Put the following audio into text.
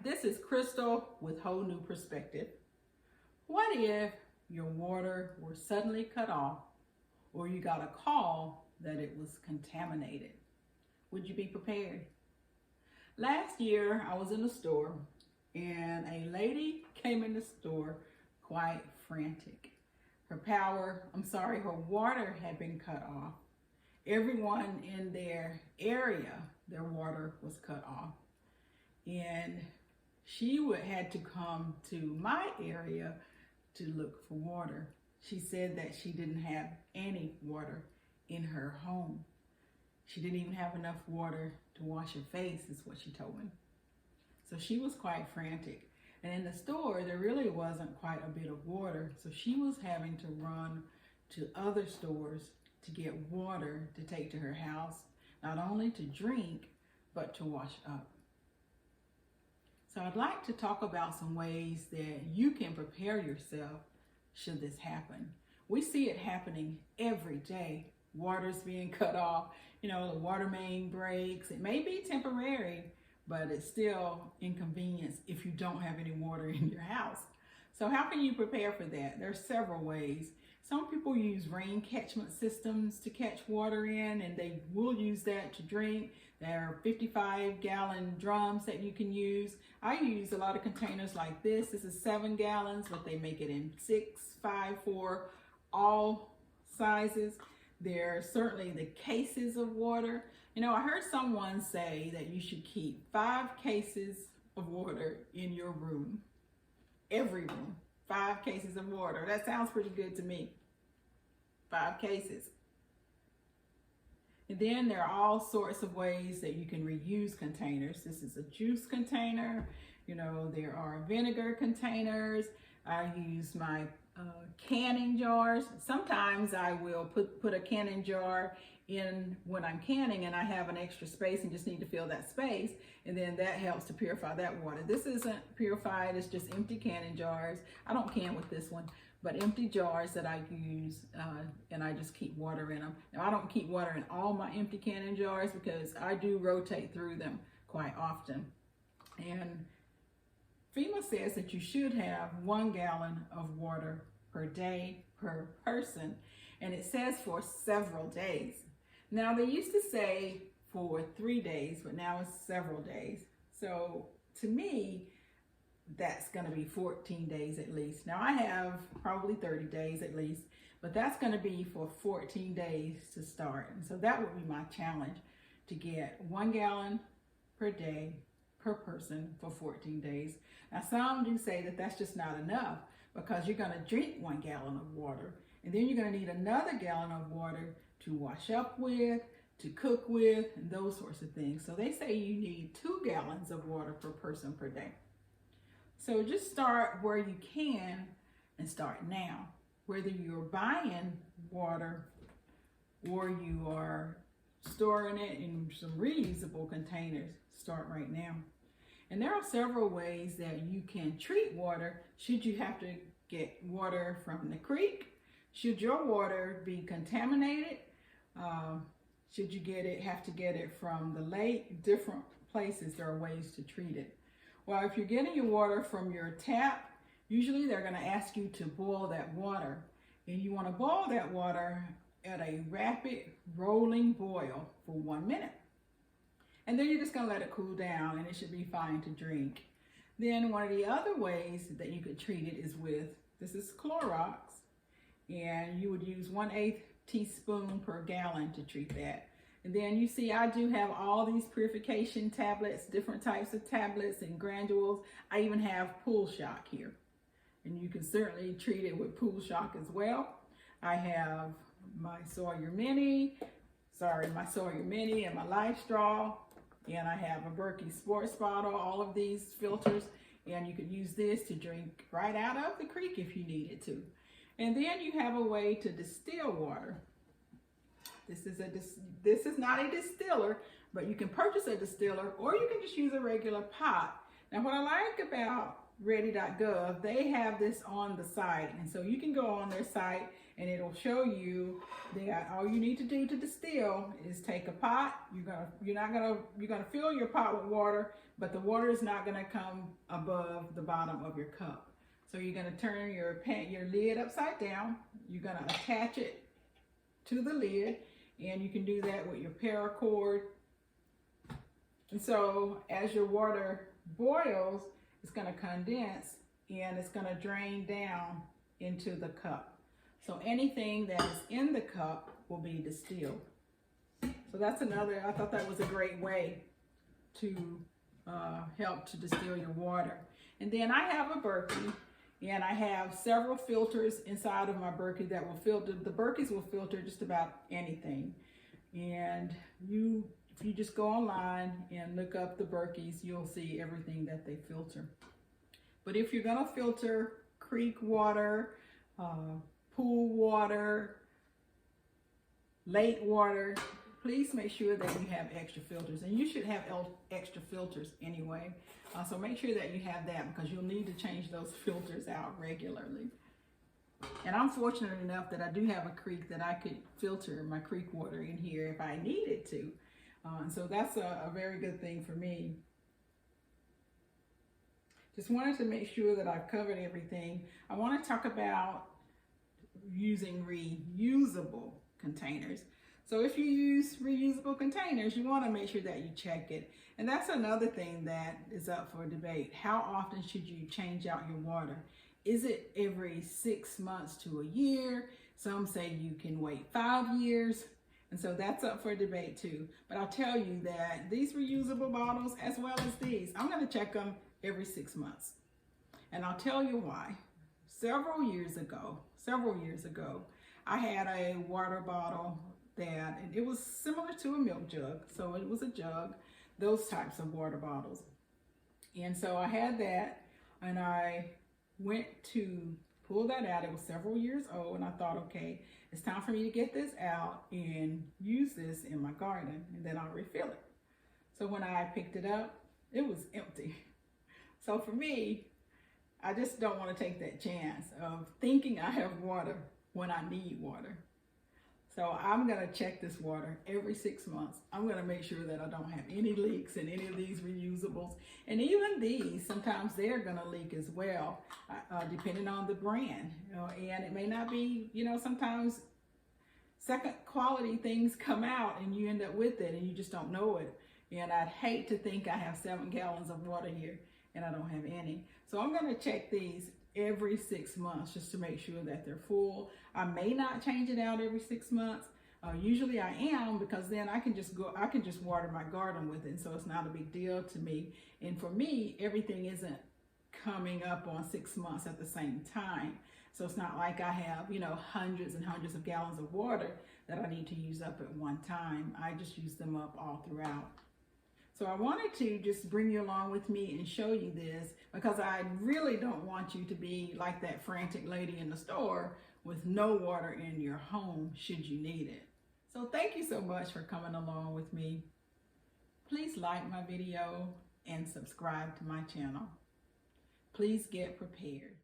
this is Crystal with Whole New Perspective. What if your water were suddenly cut off or you got a call that it was contaminated? Would you be prepared? Last year I was in the store and a lady came in the store quite frantic. Her water had been cut off. Everyone in their area, their water was cut off. And she had to come to my area to look for water. She said that she didn't have any water in her home. She didn't even have enough water to wash her face, is what she told me. So she was quite frantic. And in the store, there really wasn't quite a bit of water. So she was having to run to other stores to get water to take to her house, not only to drink, but to wash up. So I'd like to talk about some ways that you can prepare yourself should this happen. We see it happening every day. Water's being cut off, the water main breaks. It may be temporary, but it's still inconvenience if you don't have any water in your house. So how can you prepare for that? There are several ways. Some people use rain catchment systems to catch water in, and they will use that to drink. There are 55-gallon drums that you can use. I use a lot of containers like this. This is 7 gallons, but they make it in 6, 5, 4, all sizes. There are certainly the cases of water. I heard someone say that you should keep 5 cases of water in your room. Every room. 5 cases of water. That sounds pretty good to me. 5 cases. And then there are all sorts of ways that you can reuse containers. This is a juice container. There are vinegar containers. I use my canning jars. Sometimes I will put a canning jar in when I'm canning and I have an extra space and just need to fill that space, and then that helps to purify that water. This isn't purified, it's just empty canning jars. I don't can with this one, but empty jars that I use and I just keep water in them. Now I don't keep water in all my empty canning jars because I do rotate through them quite often. And FEMA says that you should have 1 gallon of water per day per person, and it says for several days. Now they used to say for 3 days, but now it's several days. So to me, that's going to be 14 days at least. Now I have probably 30 days at least, but that's going to be for 14 days to start. And so that would be my challenge, to get 1 gallon per day per person for 14 days. Now some do say that that's just not enough, because you're going to drink 1 gallon of water, and then you're going to need another gallon of water to wash up with, to cook with, and those sorts of things. So they say you need 2 gallons of water per person per day. So just start where you can and start now. Whether you're buying water or you are storing it in some reusable containers, start right now. And there are several ways that you can treat water should you have to get water from the creek. Should your water be contaminated? Should you have to get it from the lake? Different places, there are ways to treat it. Well, if you're getting your water from your tap, usually they're going to ask you to boil that water. And you want to boil that water at a rapid rolling boil for 1 minute. And then you're just going to let it cool down, and it should be fine to drink. Then one of the other ways that you could treat it is with, this is Clorox, and you would use 1/8 teaspoon per gallon to treat that. And then you see I do have all these purification tablets, different types of tablets and granules. I even have pool shock here, and you can certainly treat it with pool shock as well. I have my Sawyer Mini and my Life Straw, and I have a Berkey sports bottle, all of these filters, and you could use this to drink right out of the creek if you needed to. And then you have a way to distill water. This is not a distiller, but you can purchase a distiller, or you can just use a regular pot. Now what I like about ready.gov, they have this on the site, and so you can go on their site and it'll show you that all you need to do to distill is take a pot. You're gonna fill your pot with water, but the water is not going to come above the bottom of your cup. So you're going to turn your lid upside down. You're going to attach it to the lid, and you can do that with your paracord. And so as your water boils, it's going to condense and it's going to drain down into the cup. So anything that is in the cup will be distilled. So that's another, I thought that was a great way to help to distill your water. And then I have a Berkey, and I have several filters inside of my Berkey that will filter. The Berkeys will filter just about anything. And if you just go online and look up the Berkeys, you'll see everything that they filter. But if you're gonna filter creek water, pool water, lake water, please make sure that you have extra filters. And you should have extra filters anyway. So make sure that you have that, because you'll need to change those filters out regularly. And I'm fortunate enough that I do have a creek that I could filter my creek water in here if I needed to. And so that's a very good thing for me. Just wanted to make sure that I've covered everything. I want to talk about using reusable containers. So if you use reusable containers, you want to make sure that you check it. And that's another thing that is up for debate. How often should you change out your water? Is it every 6 months to a year? Some say you can wait 5 years. And so that's up for debate too. But I'll tell you that these reusable bottles, as well as these, I'm going to check them every 6 months. And I'll tell you why. Several years ago, I had a water bottle that, and it was similar to a milk jug. So it was a jug, those types of water bottles. And so I had that, and I went to pull that out. It was several years old, and I thought, okay, it's time for me to get this out and use this in my garden, and then I'll refill it. So when I picked it up, it was empty. So for me, I just don't want to take that chance of thinking I have water when I need water. So I'm going to check this water every 6 months. I'm going to make sure that I don't have any leaks in any of these reusables. And even these, sometimes they're going to leak as well, depending on the brand. And it may not be, sometimes second quality things come out and you end up with it and you just don't know it. And I'd hate to think I have 7 gallons of water here and I don't have any. So I'm going to check these every 6 months just to make sure that they're full. I may not change it out every 6 months. Usually I am, because then I can just water my garden with it, so it's not a big deal to me. And for me, everything isn't coming up on 6 months at the same time. So it's not like I have, hundreds and hundreds of gallons of water that I need to use up at one time. I just use them up all throughout. So I wanted to just bring you along with me and show you this, because I really don't want you to be like that frantic lady in the store with no water in your home should you need it. So thank you so much for coming along with me. Please like my video and subscribe to my channel. Please get prepared.